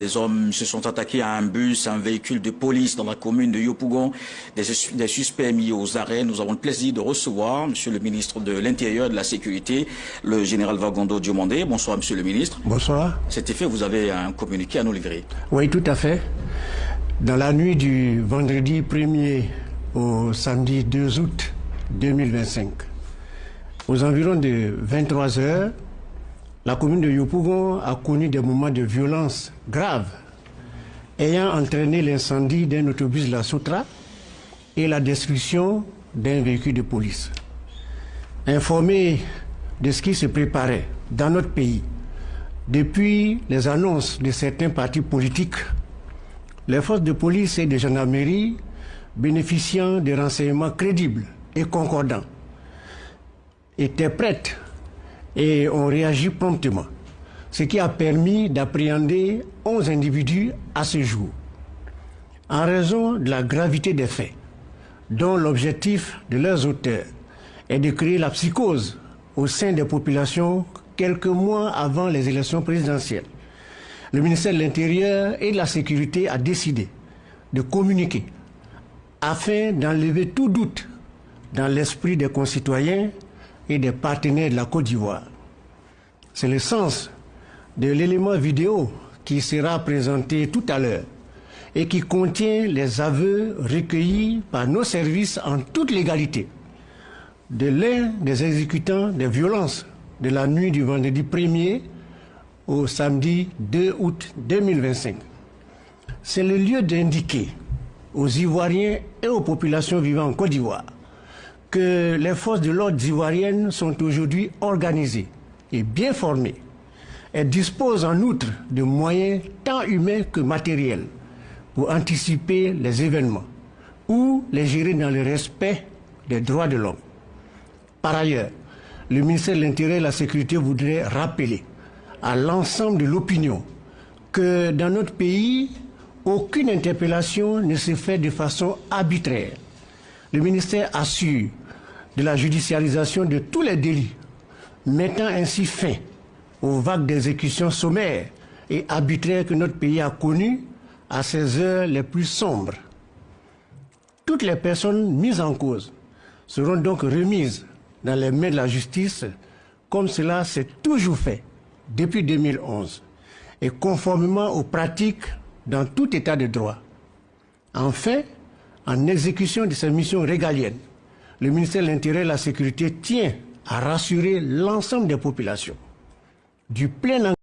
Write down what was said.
Les hommes se sont attaqués à un bus, à un véhicule de police dans la commune de Yopougon. Des suspects mis aux arrêts. Nous avons le plaisir de recevoir Monsieur le ministre de l'Intérieur et de la Sécurité, le général Wagondo Diomandé. Bonsoir Monsieur le ministre. Bonsoir. Cet effet, vous avez un communiqué à nous livrer. Oui, tout à fait. Dans la nuit du vendredi 1er au samedi 2 août 2025, aux environs de 23 h, la commune de Yopougon a connu des moments de violence graves ayant entraîné l'incendie d'un autobus de la Sotra et la destruction d'un véhicule de police. Informés de ce qui se préparait dans notre pays, depuis les annonces de certains partis politiques, les forces de police et de gendarmerie, bénéficiant de renseignements crédibles et concordants, étaient prêtes et ont réagi promptement, ce qui a permis d'appréhender 11 individus à ce jour. En raison de la gravité des faits, dont l'objectif de leurs auteurs est de créer la psychose au sein des populations quelques mois avant les élections présidentielles, le ministère de l'Intérieur et de la Sécurité a décidé de communiquer afin d'enlever tout doute dans l'esprit des concitoyens et des partenaires de la Côte d'Ivoire. C'est le sens de l'élément vidéo qui sera présenté tout à l'heure et qui contient les aveux recueillis par nos services en toute légalité de l'un des exécutants des violences de la nuit du vendredi 1er au samedi 2 août 2025. C'est le lieu d'indiquer aux Ivoiriens et aux populations vivant en Côte d'Ivoire que les forces de l'ordre ivoiriennes sont aujourd'hui organisées et bien formées. Elles disposent en outre de moyens tant humains que matériels pour anticiper les événements ou les gérer dans le respect des droits de l'homme. Par ailleurs, le ministère de l'Intérieur et de la Sécurité voudrait rappeler à l'ensemble de l'opinion que dans notre pays, aucune interpellation ne se fait de façon arbitraire. Le ministère assure de la judiciarisation de tous les délits, mettant ainsi fin aux vagues d'exécutions sommaires et arbitraires que notre pays a connues à ces heures les plus sombres. Toutes les personnes mises en cause seront donc remises dans les mains de la justice, comme cela s'est toujours fait depuis 2011, et conformément aux pratiques dans tout état de droit. Enfin, en exécution de ses missions régaliennes, le ministère de l'Intérieur et de la Sécurité tient à rassurer l'ensemble des populations du plein